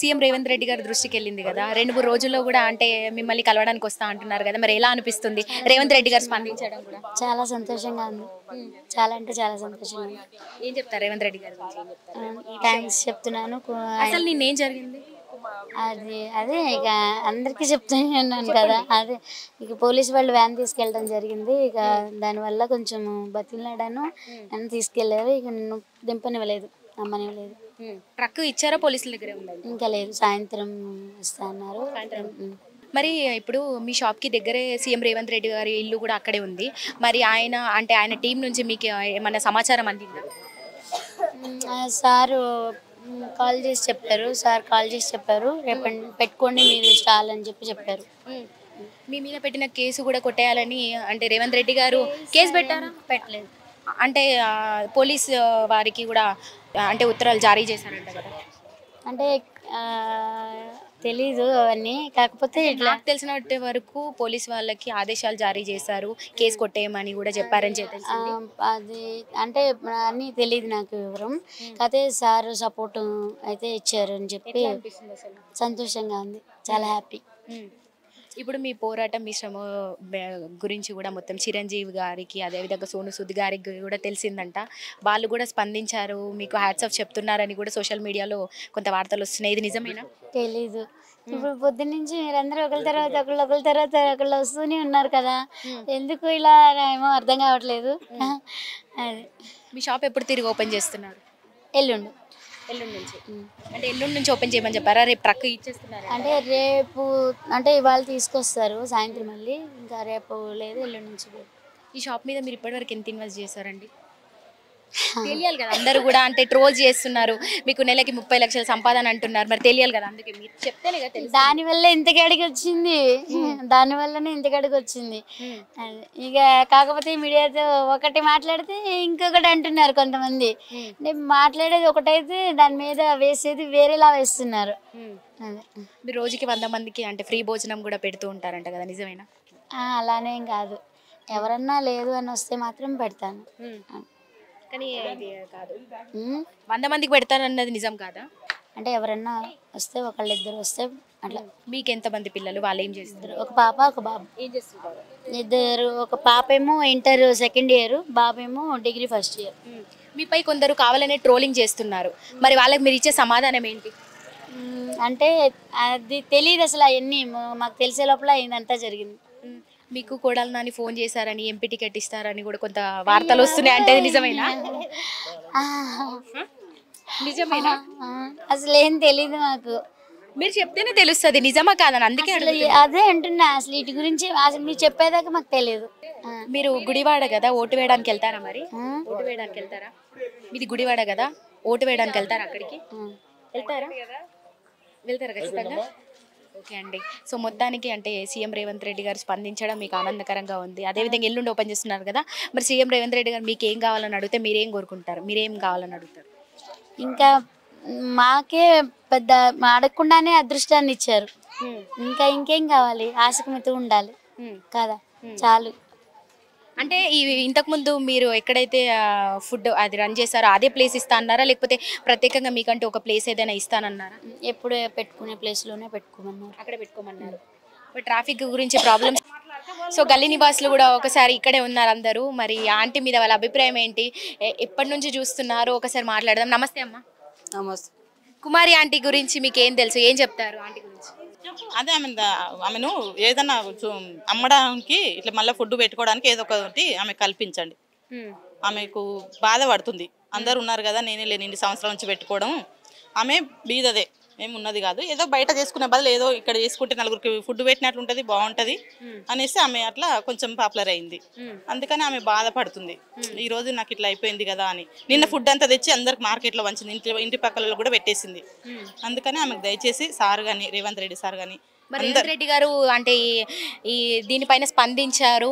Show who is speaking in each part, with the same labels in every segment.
Speaker 1: CM Revanth Reddy గారి దృష్టికి వెళ్ళింది కదా, 2-3 రోజుల్లో కూడా అంటే మిమ్మల్ని కలవడానికి వస్తా అంటున్నారు కదా, మరి ఎలా అనిపిస్తుంది రేవంత్ రెడ్డి గారు స్పందించడం కూడా?
Speaker 2: చాలా సంతోషంగా ఉంది. చాలా అంటే చాలా సంతోషంగా ఉంది.
Speaker 1: ఏం చెప్తారు రేవంత్ రెడ్డి గారి గురించి ఏం చెప్తారు?
Speaker 2: థ్యాంక్స్ చెప్తున్నాను.
Speaker 1: అసలు నిన్నేం జరిగింది?
Speaker 2: అదే ఇక అందరికీ చెప్తూనే ఉన్నాను కదా. అదే ఇక పోలీసు వాళ్ళు వ్యాన్ తీసుకెళ్ళడం జరిగింది. ఇక దానివల్ల కొంచెం బతిలాడాను అని తీసుకెళ్ళారు. ఇక నన్ను దింపనివ్వలేదు, నమ్మనివ్వలేదు.
Speaker 1: ట్రక్ ఇచ్చారా పోలీసుల దగ్గరే ఉండాలి?
Speaker 2: ఇంకా లేదు, సాయంత్రం వస్తా అన్నారు.
Speaker 1: మరి ఇప్పుడు మీ షాప్కి దగ్గరే సీఎం రేవంత్ రెడ్డి గారి ఇల్లు కూడా అక్కడే ఉంది. మరి ఆయన అంటే ఆయన టీం నుంచి మీకు ఏమన్నా సమాచారం అందిందా?
Speaker 2: సారు కాల్ చేసి చెప్పారు, రేపు పెట్టుకోండి మీరు స్టాల్ అని చెప్పారు.
Speaker 1: మీ మీద పెట్టిన కేసు కూడా కొట్టేయాలని అంటే రేవంత్ రెడ్డి గారు కేసు పెట్టారా?
Speaker 2: పెట్టలేదు.
Speaker 1: అంటే పోలీస్ వారికి కూడా అంటే ఉత్తరాలు జారీ చేశారంట కదా.
Speaker 2: అంటే తెలీదు అవన్నీ, కాకపోతే ఇట్లా
Speaker 1: నాకు తెలిసినట్టు వరకు పోలీస్ వాళ్ళకి ఆదేశాలు జారీ చేశారు, కేసు కొట్టేయమని కూడా చెప్పారని చెప్పి.
Speaker 2: అది అంటే అన్నీ తెలియదు నాకు వివరం. కాకపోతే సార్ సపోర్ట్ అయితే ఇచ్చారు అని చెప్పి సంతోషంగా ఉంది, చాలా హ్యాపీ.
Speaker 1: ఇప్పుడు మీ పోరాటం, మీ శ్రమ గురించి కూడా మొత్తం చిరంజీవి గారికి అదేవిధంగా సోను సూద్ గారికి కూడా తెలిసిందంట. వాళ్ళు కూడా స్పందించారు, మీకు హ్యాట్స్ ఆఫ్ చెప్తున్నారని కూడా సోషల్ మీడియాలో కొంత వార్తలు వస్తున్నాయి. ఇది నిజమేనా?
Speaker 2: తెలీదు. ఇప్పుడు పొద్దున్న నుంచి మీరందరూ ఒకరి తర్వాత ఒకళ్ళు వస్తూనే ఉన్నారు కదా, ఎందుకు ఇలా ఏమో అర్థం కావట్లేదు. అదే
Speaker 1: మీ షాప్ ఎప్పుడు తిరిగి ఓపెన్ చేస్తున్నారు?
Speaker 2: ఎల్లుండి
Speaker 1: నుంచి. అంటే ఎల్లుండి నుంచి ఓపెన్ చేయమని చెప్పారా? రేపు ట్రక్ ఇచ్చేస్తున్నారు
Speaker 2: అంటే రేపు, అంటే ఇవాళ తీసుకొస్తారు సాయంత్రం, మళ్ళీ ఇంకా రేపు లేదు, ఎల్లుండి నుంచి.
Speaker 1: ఈ షాప్ మీద మీరు ఇప్పటివరకు ఎంత ఇన్వెస్ట్ చేశారండి? తెలియాలి కదా, అందరూ కూడా అంటే ట్రోల్ చేస్తున్నారు, మీకు నెలకి 30 లక్షల సంపాదన అంటున్నారు, మరి తెలియాలి కదా, అందుకే మీరు చెప్తేనే కదా తెలుసు.
Speaker 2: దానివల్ల ఇంతకాడికి వచ్చింది, దానివల్లనే ఇంతకాడికి వచ్చింది. ఇక కాకపోతే మీడియాతో ఒకటి మాట్లాడితే ఇంకొకటి అంటున్నారు కొంతమంది. నేను మాట్లాడేది ఒకటైతే దాని మీద వేసేది వేరేలా వేస్తున్నారు. అదే
Speaker 1: మీరు రోజుకి 100 మందికి అంటే ఫ్రీ భోజనం కూడా పెడుతూ ఉంటారంట కదా, నిజమేనా?
Speaker 2: అలానేం కాదు, ఎవరన్నా లేదు అని వస్తే మాత్రం పెడతాను.
Speaker 1: కానీ ఇది కాదు, 100 మందికి పెడతారన్నది నిజం కాదా?
Speaker 2: అంటే ఎవరన్నా వస్తే, ఒకళ్ళిద్దరు వస్తే అట్లా.
Speaker 1: మీకు ఎంతమంది పిల్లలు? వాళ్ళు ఏం చేస్తారు?
Speaker 2: ఒక పాప ఒక బాబు.
Speaker 1: ఏం చేస్తుంటారు?
Speaker 2: ఇద్దరు, ఒక పాప ఏమో ఇంటర్ సెకండ్ ఇయర్, బాబు ఏమో డిగ్రీ ఫస్ట్ ఇయర్.
Speaker 1: మీపై కొందరు కావాలనే ట్రోలింగ్ చేస్తున్నారు, మరి వాళ్ళకి మీరు ఇచ్చే సమాధానం ఏంటి?
Speaker 2: అంటే అది తెలియదు అసలు, అవన్నీ మాకు తెలిసే లోపల ఇదంతా జరిగింది.
Speaker 1: మీకు కోడలు నాని ఫోన్ చేశారని, ఎంపీ టికెట్ ఇస్తారని కూడా కొంత వార్తలు వస్తున్నాయి, అంటే నిజమేనా? నిజమేనా?
Speaker 2: అసలు ఏం తెలీదు మాకు,
Speaker 1: మీరు చెప్తేనే తెలుస్తుంది నిజమా కాదని, అందుకే
Speaker 2: అదే అంటున్నా. అసలు వీటి గురించి అసలు మీరు చెప్పేదాకా మాకు తెలియదు.
Speaker 1: మీరు గుడివాడ కదా, ఓటు వేయడానికి వెళ్తారా? మరి ఓటు వేయడానికి వెళ్తారా? మీది గుడివాడ కదా, ఓటు వేయడానికి వెళ్తారా? అక్కడికి వెళ్తారా ఖచ్చితంగా? ఓకే అండి. సో మొత్తానికి అంటే సీఎం రేవంత్ రెడ్డి గారు స్పందించడం మీకు ఆనందకరంగా ఉంది. అదేవిధంగా ఎల్లుండి ఓపెన్ చేస్తున్నారు కదా, మరి సీఎం రేవంత్ రెడ్డి గారు మీకు ఏం కావాలని అడిగితే మీరేం కోరుకుంటారు? మీరేం కావాలని అడుగుతారు?
Speaker 2: ఇంకా మాకే పెద్ద అడగకుండానే అదృష్టాన్ని ఇచ్చారు, ఇంకా ఇంకేం కావాలి? ఆశకు మితి ఉండాలి కదా, చాలు.
Speaker 1: అంటే ఇంతకుముందు మీరు ఎక్కడైతే ఫుడ్ అది రన్ చేశారో అదే ప్లేస్ ఇస్తా అన్నారా, లేకపోతే ప్రత్యేకంగా మీకంటే ఒక ప్లేస్ ఏదైనా ఇస్తానన్నారా?
Speaker 2: ఎప్పుడు పెట్టుకునే ప్లేస్లోనే పెట్టుకోమన్నారు,
Speaker 1: అక్కడ పెట్టుకోమన్నారు. ట్రాఫిక్ గురించి ప్రాబ్లమ్స్, సో గల్లీ నివాసులు కూడా ఒకసారి ఇక్కడే ఉన్నారు అందరూ. మరి ఆంటీ మీద వాళ్ళ అభిప్రాయం ఏంటి, ఎప్పటి నుంచి చూస్తున్నారు, ఒకసారి మాట్లాడదాం. నమస్తే అమ్మ.
Speaker 3: నమస్తే.
Speaker 1: కుమారి ఆంటీ గురించి మీకు ఏం తెలుసు, ఏం చెప్తారు ఆంటీ గురించి?
Speaker 3: అదే ఆమెను ఏదన్నా అమ్మడానికి ఇట్లా మళ్ళీ ఫుడ్ పెట్టుకోవడానికి ఏదో ఒకటి ఆమె కల్పించండి. ఆమెకు బాధపడుతుంది, అందరు ఉన్నారు కదా, నేనే లేని ఇన్ని సంవత్సరాల నుంచి పెట్టుకోవడం, ఆమె బీదదే ఏమి ఉన్నది కాదు, ఏదో బయట చేసుకునే బదులు ఏదో ఇక్కడ చేసుకుంటే నలుగురికి ఫుడ్ పెట్టినట్లు ఉంటుంది, బాగుంటుంది అనేసి ఆమె అట్లా కొంచెం పాపులర్ అయింది. అందుకని ఆమె బాధపడుతుంది, ఈ రోజు నాకు ఇట్లా అయిపోయింది కదా అని. నిన్న ఫుడ్ అంతా తెచ్చి అందరికి మార్కెట్లో వంచింది, ఇంటి పక్కల కూడా పెట్టేసింది. అందుకని ఆమెకు దయచేసి సార్ కానీ, రేవంత్ రెడ్డి సార్ కానీ,
Speaker 1: రేవంత్ రెడ్డి గారు అంటే ఈ దీనిపైన స్పందించారు.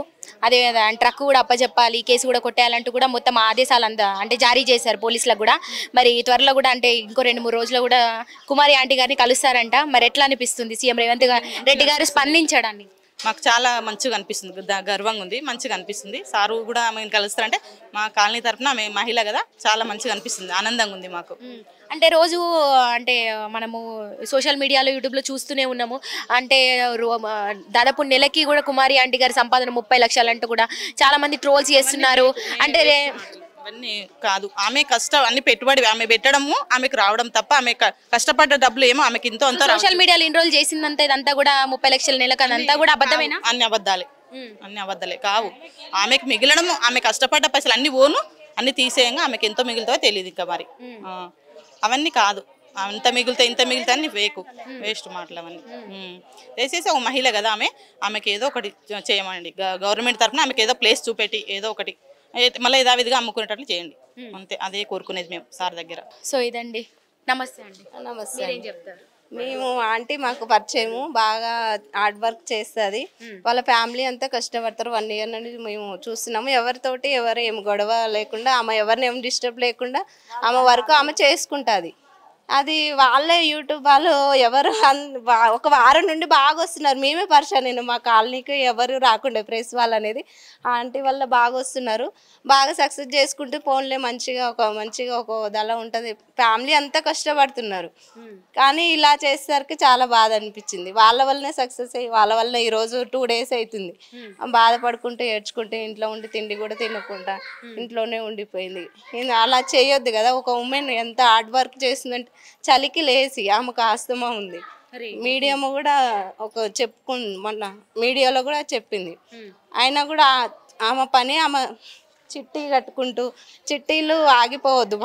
Speaker 1: అదే ట్రక్ కూడా అప్పచెప్పాలి, కేసు కూడా కొట్టేయాలంటూ కూడా మొత్తం ఆదేశాలు అంటే జారీ చేశారు పోలీసులకు కూడా. మరి త్వరలో కూడా అంటే ఇంకో 2-3 రోజుల్లో కూడా కుమారి ఆంటీ గారిని కలుస్తారంట. మరి ఎట్లా అనిపిస్తుంది సీఎం రేవంత్ రెడ్డి గారు స్పందించడాన్ని?
Speaker 3: మాకు చాలా మంచిగా అనిపిస్తుంది, గర్వంగా ఉంది, మంచిగా అనిపిస్తుంది. సారు కూడా ఆమెను కలుస్తారంటే మా కాలనీ తరఫున ఆమె మహిళ కదా, చాలా మంచిగా అనిపిస్తుంది, ఆనందంగా ఉంది మాకు.
Speaker 1: అంటే రోజు అంటే మనము సోషల్ మీడియాలో యూట్యూబ్లో చూస్తూనే ఉన్నాము. అంటే దాదాపు నెలకి కూడా కుమారి ఆంటీ గారి సంపాదన 30 లక్షలు అంటూ కూడా చాలా మంది ట్రోల్స్ చేస్తున్నారు. అంటే
Speaker 3: అవన్నీ కాదు, ఆమె కష్టం అన్ని పెట్టుబడి ఆమె పెట్టడము, ఆమెకు రావడం తప్ప ఆమె కష్టపడ్డ డబ్బులు ఏమో ఆమెకి ఇంతో అంత
Speaker 1: సోషల్ మీడియాలో ఎన్రోల్ చేసిందంతా ఇదంతా కూడా 30 లక్షల నెలకు అదంతా కూడా అబద్ధమేనా?
Speaker 3: అన్ని అబద్ధాలే, అన్ని అబద్ధాలే కావు. ఆమెకు మిగిలడము, ఆమె కష్టపడ్డ పైసలు అన్ని ఓను అన్ని తీసేయంగా ఆమెకి ఎంతో మిగులుతావో తెలియదు ఇంకా మరి. అవన్నీ కాదు, అంత మిగులుతాయి ఇంత మిగులుతాయి అని వేస్ట్ మాటలు అవన్నీ. వేసేసి ఒక మహిళ కదా ఆమెకి ఏదో ఒకటి చేయమండి, గవర్నమెంట్ తరఫున ఆమెకి ఏదో ప్లేస్ చూపెట్టి ఏదో ఒకటి మళ్ళీ యథావిధిగా అమ్ముకునేటట్లు చేయండి అంతే, అదే కోరుకునేది మేము సార్ దగ్గర.
Speaker 1: సో ఇదండి. నమస్తే అండి.
Speaker 4: నమస్తే.
Speaker 1: ఏం చెప్తారు?
Speaker 4: మేము ఆంటీ మాకు పరిచయము, బాగా హార్డ్ వర్క్ చేస్తుంది, వాళ్ళ ఫ్యామిలీ అంతా కష్టపడతారు. 1 ఇయర్ నుండి మేము చూస్తున్నాము. ఎవరితోటి ఎవరు ఏం గొడవ లేకుండా, ఆమె ఎవరిని ఏం డిస్టర్బ్ లేకుండా ఆమె వర్క్ ఆమె చేసుకుంటుంది. అది వాళ్ళే యూట్యూబ్ వాళ్ళు ఎవరు ఒక వారం నుండి బాగా వస్తున్నారు. మేమే పరిచయం, నేను మా కాలనీకి ఎవరు రాకుండే ప్రెస్ వాళ్ళు అనేది ఆంటీ వల్ల బాగా వస్తున్నారు. బాగా సక్సెస్ చేసుకుంటూ ఫోన్లే మంచిగా ఒక దళ ఉంటుంది. ఫ్యామిలీ అంతా కష్టపడుతున్నారు, కానీ ఇలా చేసేసరికి చాలా బాధ అనిపించింది. వాళ్ళ వల్లనే సక్సెస్ అయ్యి వాళ్ళ వల్ల ఈరోజు 2 days అవుతుంది. బాధపడుకుంటూ ఏడ్చుకుంటూ ఇంట్లో ఉండి తిండి కూడా తినకుండా ఇంట్లోనే ఉండిపోయింది. అలా చేయొద్దు కదా. ఒక ఉమెన్ ఎంత హార్డ్ వర్క్ చేస్తుందంటే చలికి లేచి ఆమెకు ఆస్తమా ఉంది. మీడియం కూడా మొన్న మీడియాలో కూడా చెప్పింది. అయినా కూడా ఆమె పని ఆమె చిట్టి కట్టుకుంటూ, చిట్టీలు ఆగిపోవద్దు,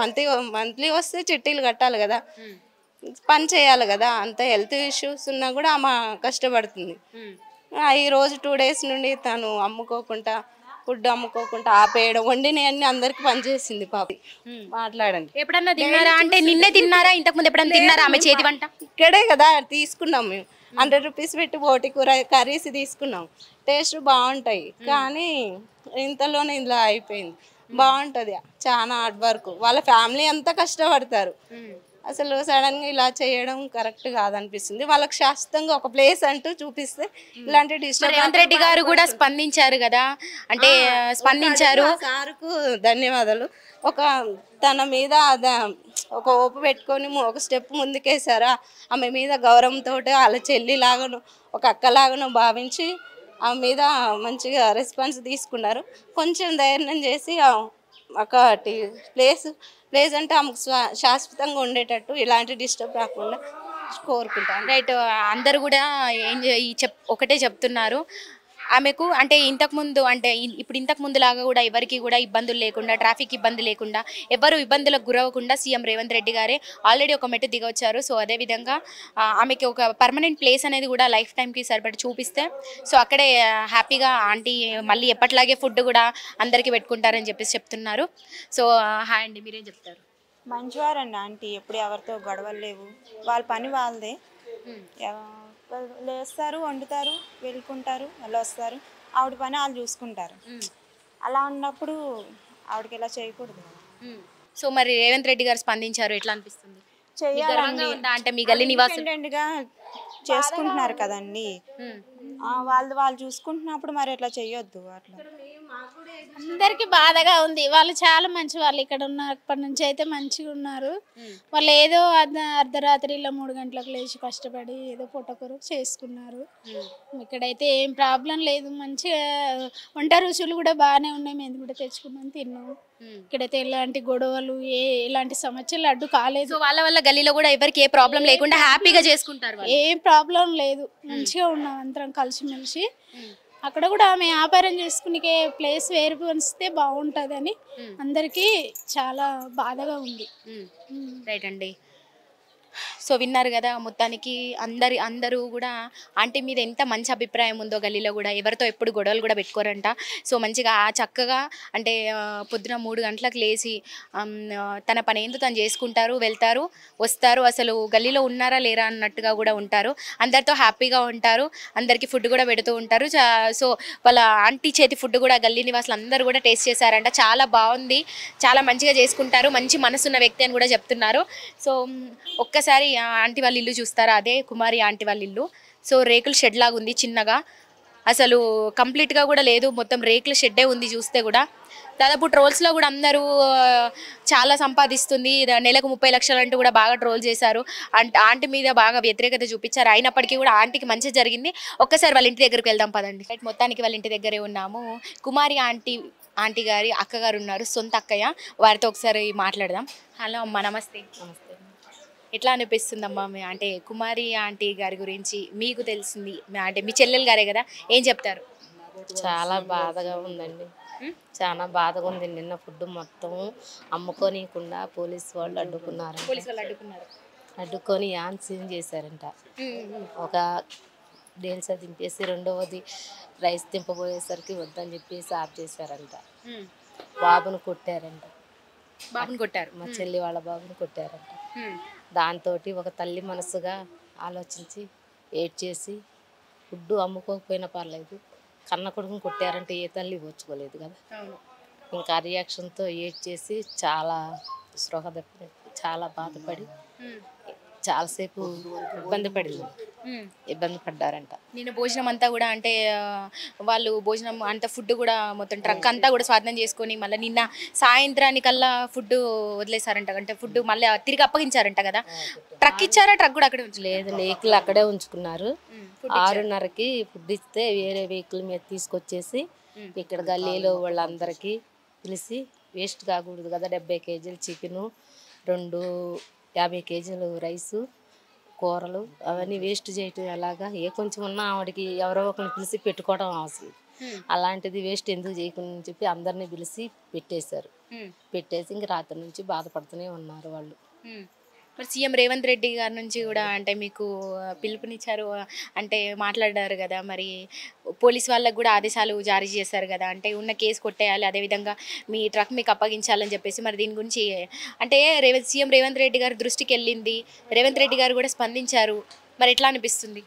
Speaker 4: మంత్లీ వస్తే చిట్టీలు కట్టాలి కదా, పని చేయాలి కదా. అంత హెల్త్ ఇష్యూస్ ఉన్నా కూడా ఆమె కష్టపడుతుంది. ఈరోజు 2 days నుండి తను అమ్ముకోకుండా, ఫుడ్ అమ్ముకోకుండా ఆపేయడం, వండినవన్నీ అందరికి పనిచేసింది. పాపి మాట్లాడండి.
Speaker 1: ఎప్పుడన్నా తిన్నారా? అంటే నిన్నే తిన్నారా? ఇంతకు ముందు ఎప్పుడన్నా తిన్నారా ఆమె చేతి వంట?
Speaker 4: ఇక్కడే కదా తీసుకున్నాం మేము, 100 rupees పెట్టి బోటి కూర కర్రీస్ తీసుకున్నాం. టేస్ట్ బాగుంటాయి, కానీ ఇంతలోనే ఇలా అయిపోయింది. బాగుంటుంది, చాలా హార్డ్ వర్క్, వాళ్ళ ఫ్యామిలీ అంతా కష్టపడతారు. అసలు సడన్గా ఇలా చేయడం కరెక్ట్ కాదనిపిస్తుంది. వాళ్ళకి శాశ్వతంగా ఒక ప్లేస్ అంటూ చూపిస్తే ఇలాంటి డిస్టర్బ్.
Speaker 1: రేవంత్ రెడ్డి గారు కూడా స్పందించారు కదా, అంటే స్పందించారు.
Speaker 4: సార్కు ధన్యవాదాలు. తన మీద ఒక ఓపు పెట్టుకొని ఒక స్టెప్ ముందుకేసారా, ఆమె మీద గౌరవంతో వాళ్ళ చెల్లి లాగాను ఒక అక్కలాగాను భావించి ఆమె మీద మంచిగా రెస్పాన్స్ తీసుకున్నారు. కొంచెం ధైర్యం చేసి ఒకటి ప్లేస్ అంటే ఆమెకు శాశ్వతంగా ఉండేటట్టు ఇలాంటి డిస్టర్బ్ రాకుండా కోరుకుంటాను.
Speaker 1: రైట్. అందరు కూడా ఒకటే చెప్తున్నారు ఆమెకు. అంటే ఇంతకుముందు అంటే ఇప్పుడు ఇంతకుముందు లాగా కూడా ఎవరికి కూడా ఇబ్బందులు లేకుండా, ట్రాఫిక్ ఇబ్బంది లేకుండా, ఎవరు ఇబ్బందులకు గురవకుండా సీఎం రేవంత్ రెడ్డి గారే ఆల్రెడీ ఒక మెట్టు దిగొచ్చారు. సో అదేవిధంగా ఆమెకి ఒక పర్మనెంట్ ప్లేస్ అనేది కూడా లైఫ్ టైంకి సరిపడి చూపిస్తే సో అక్కడే హ్యాపీగా ఆంటీ మళ్ళీ ఎప్పటిలాగే ఫుడ్ కూడా అందరికీ పెట్టుకుంటారని చెప్పేసి చెప్తున్నారు. సో హాయ్ అండి, మీరేం చెప్తారు?
Speaker 5: మంచివారండి ఆంటీ, ఎప్పుడు ఎవరితో గొడవలు లేవు, వాళ్ళ పని వాళ్ళదే. లేస్తారు, వండుతారు, వెళ్ళుకుంటారు, మళ్ళీ వస్తారు, ఆవిడ పని వాళ్ళు చూసుకుంటారు. అలా ఉన్నప్పుడు ఆవిడకి ఇలా చేయకూడదు.
Speaker 1: సో మరి రేవంత్ రెడ్డి గారు స్పందించారు, ఎట్లా అనిపిస్తుంది?
Speaker 5: చెయ్యాలండి
Speaker 1: అంటే మీ గల్లీ నివాసం
Speaker 5: ఇండిపెండెంట్గా చేసుకుంటున్నారు కదండి, వాళ్ళు చూసుకుంటున్నప్పుడు మరి ఎట్లా చెయ్యొద్దు. అట్లా
Speaker 2: అందరికి బాధగా ఉంది. వాళ్ళు చాలా మంచి వాళ్ళు, ఇక్కడ ఉన్నప్పటి నుంచి అయితే మంచిగా ఉన్నారు. వాళ్ళు ఏదో అర్ధరాత్రిలో 3 గంటలకు లేచి కష్టపడి ఏదో పుట్టకూర చేసుకున్నారు. ఇక్కడైతే ఏం ప్రాబ్లం లేదు, మంచిగా వంట రుచులు కూడా బాగానే ఉన్నాయి. మేము కూడా తెచ్చుకున్నాం, తిన్నాం. ఇక్కడైతే ఎలాంటి గొడవలు ఎలాంటి సమస్యలు అడ్డు కాలేదు.
Speaker 1: వాళ్ళ వల్ల గల్లీలో కూడా ఎవరికి ఏ ప్రాబ్లం లేకుండా హ్యాపీగా చేసుకుంటారు.
Speaker 2: ఏ ప్రాబ్లం లేదు, మంచిగా ఉన్నాం అందరం కలిసిమెలిసి. అక్కడ కూడా ఆమె వ్యాపారం చేసుకునే ప్లేస్ వేరు వస్తే బాగుంటుందని అందరికీ చాలా బాధగా ఉంది.
Speaker 1: రైట్ అండి. సో విన్నారు కదా, మొత్తానికి అందరూ కూడా ఆంటీ మీద ఎంత మంచి అభిప్రాయం ఉందో గల్లీలో కూడా, ఎవరితో ఎప్పుడు గొడవలు కూడా పెట్టుకోరంట. సో మంచిగా చక్కగా అంటే పొద్దున 3 గంటలకు లేచి తన పని ఏందో తను చేసుకుంటారు, వెళ్తారు, వస్తారు. అసలు గల్లీలో ఉన్నారా లేరా అన్నట్టుగా కూడా ఉంటారు. అందరితో హ్యాపీగా ఉంటారు, అందరికీ ఫుడ్ కూడా పెడుతూ ఉంటారు. సో వాళ్ళ ఆంటీ చేతి ఫుడ్ కూడా గల్లీ నివాసులు అందరూ కూడా టేస్ట్ చేశారంట. చాలా బాగుంది, చాలా మంచిగా చేసుకుంటారు, మంచి మనసున్న వ్యక్తి అని కూడా చెప్తున్నారు. సో ఒక్కసారి ఆంటీ వాళ్ళ ఇల్లు చూస్తారా, అదే కుమారి ఆంటీ వాళ్ళ ఇల్లు. సో రేకుల షెడ్ లాగా ఉంది చిన్నగా, అసలు కంప్లీట్గా కూడా లేదు, మొత్తం రేకుల షెడ్డే ఉంది చూస్తే కూడా. దాదాపు ట్రోల్స్లో కూడా అందరూ చాలా సంపాదిస్తుంది, నెలకు 30 లక్షలు అంటూ కూడా బాగా ట్రోల్ చేశారు. ఆంటీ మీద బాగా వ్యతిరేకత చూపించారు. అయినప్పటికీ కూడా ఆంటీకి మంచి జరిగింది. ఒక్కసారి వాళ్ళ ఇంటి దగ్గరికి వెళ్దాం పదండి. మొత్తానికి వాళ్ళ ఇంటి దగ్గరే ఉన్నాము. కుమారి ఆంటీ గారి అక్కగారు ఉన్నారు, సొంత అక్కయ్య. వారితో ఒకసారి మాట్లాడదాం. హలో అమ్మ, నమస్తే. ఎట్లా అనిపిస్తుందమ్మా అంటే కుమారి ఆంటీ గారి గురించి మీకు తెలిసింది, అంటే మీ చెల్లెలు గారే కదా, ఏం చెప్తారు?
Speaker 6: చాలా బాధగా ఉందండి, చాలా బాధగా ఉంది. నిన్న ఫుడ్ మొత్తం అమ్ముకోనియకుండా పోలీసు వాళ్ళు అడ్డుకున్నారు. అడ్డుకొని యాన్సీన్ చేశారంట. ఒక డేల్స్ దింపేసి రెండవది రైస్ దింపబోయేసరికి వద్దని చెప్పేసి ఆఫ్ చేశారంట. బాబును కొట్టారంట.
Speaker 1: బాబుని కొట్టారు,
Speaker 6: మా చెల్లి వాళ్ళ బాబుని కొట్టారంట. దాంతో ఒక తల్లి మనసుగా ఆలోచించి ఏడ్ చేసి ఫుడ్ అమ్ముకోకపోయినా పర్లేదు, కన్న కొడుకుని కొట్టారంటే ఏ తల్లి ఓర్చుకోలేదు కదా. ఇంకా రియాక్షన్తో ఏడ్ చేసి చాలా స్పృహ తప్పి చాలా బాధపడి చాలాసేపు ఇబ్బంది పడ్డారంట.
Speaker 1: నిన్న భోజనం అంతా కూడా అంటే వాళ్ళు భోజనం అంతా ఫుడ్ కూడా మొత్తం ట్రక్ అంతా కూడా స్వాధీనం చేసుకొని మళ్ళీ నిన్న సాయంత్రానికల్లా ఫుడ్ వదిలేసారంట. అంటే ఫుడ్ మళ్ళీ తిరిగి అప్పగించారంట కదా. ట్రక్ ఇచ్చారా? ట్రక్ కూడా అక్కడే
Speaker 6: లేదు, వెహికల్ అక్కడే ఉంచుకున్నారు. 6:30కి ఫుడ్ ఇస్తే వేరే వెహికల్ మీద తీసుకొచ్చేసి ఇక్కడ గల్లీలో వాళ్ళందరికీ పిలిచి వేస్ట్ కాకూడదు కదా, 70 కేజీలు చికెను, 50 కేజీలు రైసు, కూరలు అవన్నీ వేస్ట్ చేయటం ఎలాగా, ఏ కొంచెం ఉన్నా ఆవిడకి ఎవరో ఒకరిని పిలిచి పెట్టుకోవడం అవసరం. అలాంటిది వేస్ట్ ఎందుకు చేయకుండా చెప్పి అందరినీ పిలిచి పెట్టేశారు. పెట్టేసి ఇంక రాత్రి నుంచి బాధపడుతూనే ఉన్నారు వాళ్ళు.
Speaker 1: మరి సీఎం రేవంత్ రెడ్డి గారి నుంచి కూడా అంటే మీకు పిలుపునిచ్చారు, అంటే మాట్లాడారు కదా. మరి పోలీస్ వాళ్ళకు కూడా ఆదేశాలు జారీ చేశారు కదా, అంటే ఉన్న కేసు కొట్టేయాలి, అదేవిధంగా మీ ట్రక్ మీకు అప్పగించాలని చెప్పేసి. మరి దీని గురించి అంటే సీఎం రేవంత్ రెడ్డి గారి దృష్టికి వెళ్ళింది, రేవంత్ రెడ్డి గారు కూడా స్పందించారు. మరి ఎట్లా అనిపిస్తుంది?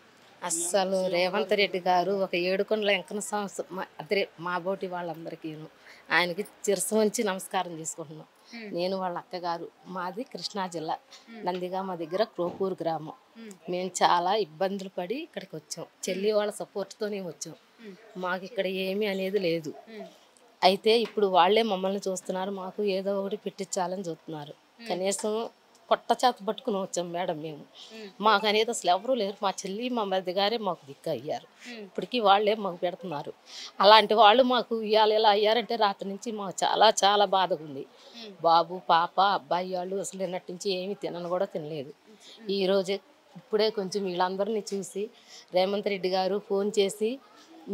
Speaker 6: అస్సలు రేవంత్ రెడ్డి గారు ఒక ఏడుకొండల వెంకన్న సంవత్సరం అదే మా బోటి వాళ్ళందరికీ ఆయనకి శిరస్సు వంచి నమస్కారం చేసుకుంటున్నాం. నేను వాళ్ళ అక్కగారు, మాది కృష్ణా జిల్లా నందిగామ దగ్గర క్రోపూర్ గ్రామం. మేము చాలా ఇబ్బందులు పడి ఇక్కడికి వచ్చాం. చెల్లి వాళ్ళ సపోర్ట్తోనే వచ్చాం. మాకు ఇక్కడ ఏమీ అనేది లేదు. అయితే ఇప్పుడు వాళ్ళే మమ్మల్ని చూస్తున్నారు, మాకు ఏదో ఒకటి పెట్టించాలని చూస్తున్నారు. కనీసం పొట్ట చేత పట్టుకుని వచ్చాం మేడం మేము. మాకు అనేది అసలు ఎవరూ లేరు. మా చెల్లి మా మరిది గారే మాకు దిక్కు అయ్యారు. ఇప్పటికీ వాళ్ళే మాకు పెడుతున్నారు. అలాంటి వాళ్ళు మాకు ఇవాళ ఎలా అయ్యారంటే రాత్రి నుంచి మాకు చాలా చాలా బాధగా ఉంది. బాబు పాప అబ్బాయి వాళ్ళు అసలు నిన్నటి నుంచి ఏమీ తినను కూడా తినలేదు. ఈరోజే ఇప్పుడే కొంచెం వీళ్ళందరినీ చూసి రేవంత్ రెడ్డి గారు ఫోన్ చేసి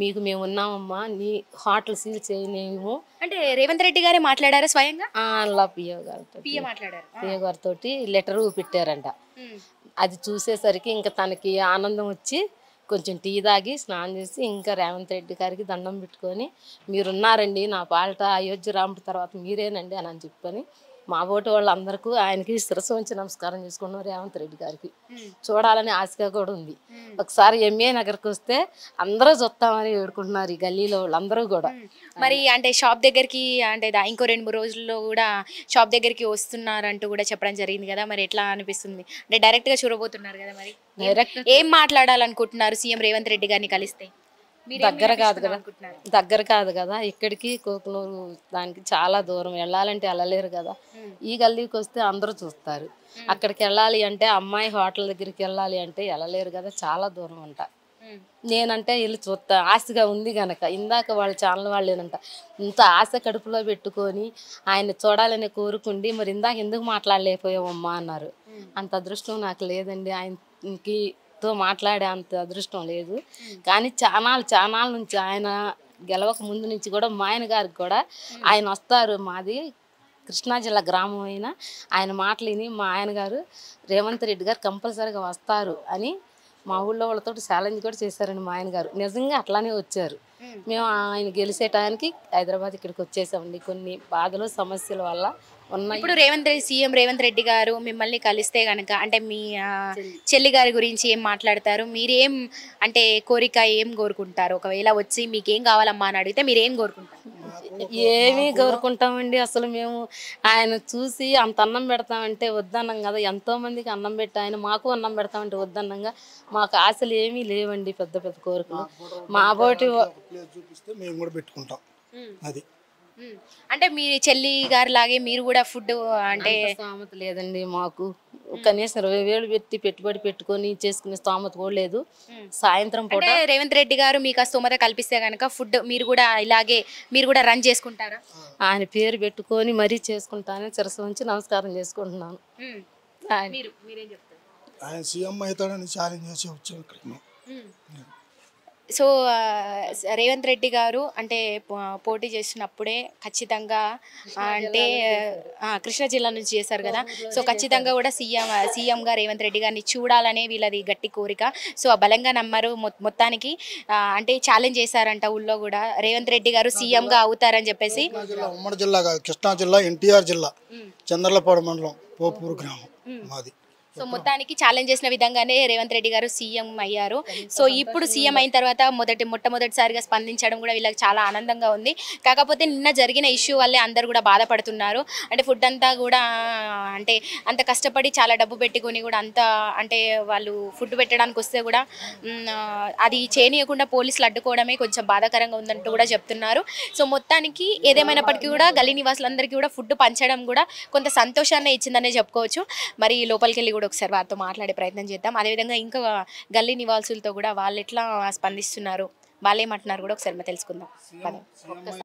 Speaker 6: మీకు మేము ఉన్నామమ్మా, నీ హోటల్ సీల్ చేయనేమో
Speaker 1: అంటే రేవంత్ రెడ్డి గారే మాట్లాడారా స్వయంగా?
Speaker 6: పిఓ గారితో లెటరు పెట్టారంట. అది చూసేసరికి ఇంకా తనకి ఆనందం వచ్చి కొంచెం టీ తాగి స్నానం చేసి ఇంకా రేవంత్ రెడ్డి గారికి దండం పెట్టుకొని మీరున్నారండి నా పాలిట అయోధ్య రాముడి తర్వాత మీరేనండి అని చెప్పని మా ఓటు వాళ్ళందరికీ ఆయనకి శిరస్సు వంచి నమస్కారం చేసుకున్నాం. రేవంత్ రెడ్డి గారికి చూడాలని ఆశగా కూడా ఉంది. ఒకసారి ఎంఏ నగర్కి వస్తే అందరూ చూస్తామని వేడుకుంటున్నారు ఈ గల్లీలో వాళ్ళందరూ కూడా.
Speaker 1: మరి అంటే షాప్ దగ్గరికి అంటే ఇంకో 2-3 రోజుల్లో కూడా షాప్ దగ్గరికి వస్తున్నారంటూ కూడా చెప్పడం జరిగింది కదా. మరి ఎట్లా అనిపిస్తుంది? అంటే డైరెక్ట్గా చూడబోతున్నారు కదా, మరి ఏం మాట్లాడాలనుకుంటున్నారు సీఎం రేవంత్ రెడ్డి గారిని కలిస్తే?
Speaker 6: దగ్గర కాదు కదా, ఇక్కడికి కోకునూరు దానికి చాలా దూరం, వెళ్ళాలంటే వెళ్ళలేరు కదా. ఈ గల్లీకి వస్తే అందరూ చూస్తారు. అక్కడికి వెళ్ళాలి అంటే అమ్మాయి హోటల్ దగ్గరికి వెళ్ళాలి అంటే వెళ్ళలేరు కదా, చాలా దూరం అంట. నేనంటే వెళ్ళి చూస్తా ఆశగా ఉంది గనక. ఇందాక వాళ్ళ ఛానల్ వాళ్ళేనంట ఇంత ఆశ కడుపులో పెట్టుకొని ఆయన చూడాలని కోరుకుండి మరి ఇందాక ఎందుకు మాట్లాడలేకపోయావమ్మా అన్నారు. అంత అదృష్టం నాకు లేదండి, ఆయనకి మాట్లాడే అంత అదృష్టం లేదు. కానీ చానాల నుంచి ఆయన గెలవక ముందు నుంచి కూడా మా ఆయన గారికి కూడా ఆయన వస్తారు. మాది కృష్ణా జిల్లా గ్రామం అయినా ఆయన మాటలు విని మా ఆయన గారు రేవంత్ రెడ్డి గారు కంపల్సరీగా వస్తారు అని మా ఊళ్ళో వాళ్ళతో ఛాలెంజ్ కూడా చేశారండి. మా ఆయన గారు నిజంగా అట్లానే వచ్చారు. మేము ఆయన గెలిచే టైంకి హైదరాబాద్ ఇక్కడికి వచ్చేసామండి. కొన్ని బాధలు సమస్యల వల్ల ఉన్నాయి.
Speaker 1: ఇప్పుడు సీఎం రేవంత్ రెడ్డి గారు మిమ్మల్ని కలిస్తే కనుక అంటే మీ చెల్లి గారి గురించి ఏం మాట్లాడతారు? మీరేం అంటే కోరిక ఏం కోరుకుంటారు? ఒకవేళ వచ్చి మీకేం కావాలమ్మా అని అడిగితే మీరేం కోరుకుంటారు?
Speaker 6: ఏమీ కోరుకుంటామండి. అసలు మేము ఆయన చూసి అంత అన్నం పెడతామంటే వద్దన్నాం కదా. ఎంతోమందికి అన్నం పెట్టి ఆయన మాకు అన్నం పెడతామంటే వద్దన్నాగా. మాకు ఆశలు ఏమీ లేవండి, పెద్ద పెద్ద కోరికలు. మా బోటి
Speaker 7: చూపిస్తే మేము కూడా పెట్టుకుంటాం. అది
Speaker 1: అంటే మీ చెల్లి గారి లాగే మీరు కూడా ఫుడ్ అంటే
Speaker 6: స్తోమత లేదండి మాకు. కనీసం 20,000 పెట్టి పెట్టుబడి పెట్టుకొని చేసుకునే స్తోమత కూడా లేదు. సాయంత్రం పూట
Speaker 1: అంటే రేవంత్ రెడ్డి గారు మీకు ఆ స్తోమత కల్పిస్తే కనుక ఫుడ్ మీరు కూడా ఇలాగే మీరు కూడా రన్ చేసుకుంటారా?
Speaker 6: ఆయన పేరు పెట్టుకొని మరీ చేసుకుంటానని శిరస్సు ఉంచి నమస్కారం చేసుకుంటున్నాను.
Speaker 1: మీరేం చెప్తారు?
Speaker 7: ఆయన సీఎం అవుతాడని ఛాలెంజ్ చేసి వచ్చాం ఇక్కడ.
Speaker 1: సో రేవంత్ రెడ్డి గారు అంటే పోటీ చేసినప్పుడే ఖచ్చితంగా అంటే కృష్ణా జిల్లా నుంచి చేశారు కదా, సో ఖచ్చితంగా కూడా సీఎంగా రేవంత్ రెడ్డి గారిని చూడాలనే వీళ్ళది గట్టి కోరిక. సో బలంగా నమ్మారు. మొత్తానికి అంటే ఛాలెంజ్ చేశారంట ఊళ్ళో కూడా రేవంత్ రెడ్డి గారు సీఎంగా అవుతారని చెప్పేసి.
Speaker 7: ఉమ్మడి జిల్లా కాదు, కృష్ణా జిల్లా, ఎన్టీఆర్ జిల్లా, చంద్రలపాడు మండలం, పోపూరు గ్రామం మాది.
Speaker 1: సో మొత్తానికి ఛాలెంజ్ చేసిన విధంగానే రేవంత్ రెడ్డి గారు సీఎం అయ్యారు. సో ఇప్పుడు సీఎం అయిన తర్వాత మొట్టమొదటిసారిగా స్పందించడం కూడా వీళ్ళకి చాలా ఆనందంగా ఉంది. కాకపోతే నిన్న జరిగిన ఇష్యూ వల్లే అందరు కూడా బాధపడుతున్నారు. అంటే ఫుడ్ అంతా కూడా అంటే అంత కష్టపడి చాలా డబ్బు పెట్టుకొని కూడా అంత అంటే వాళ్ళు ఫుడ్ పెట్టడానికి వస్తే కూడా అది చేయనీయకుండా పోలీసులు అడ్డుకోవడమే కొంచెం బాధాకరంగా ఉందంటూ కూడా చెప్తున్నారు. సో మొత్తానికి ఏదేమైనప్పటికీ కూడా గల్లీ నివాసులందరికీ కూడా ఫుడ్ పంచడం కూడా కొంత సంతోషాన్ని ఇచ్చిందనే చెప్పుకోవచ్చు. మరి లోపలికి వెళ్ళి ఒకసారి వారితో మాట్లాడే ప్రయత్నం చేద్దాం. అదేవిధంగా ఇంకా గల్లీ నివాసులతో కూడా వాళ్ళు ఎట్లా స్పందిస్తున్నారు, వాళ్ళు ఏమంటున్నారు కూడా ఒకసారి తెలుసుకుందాం.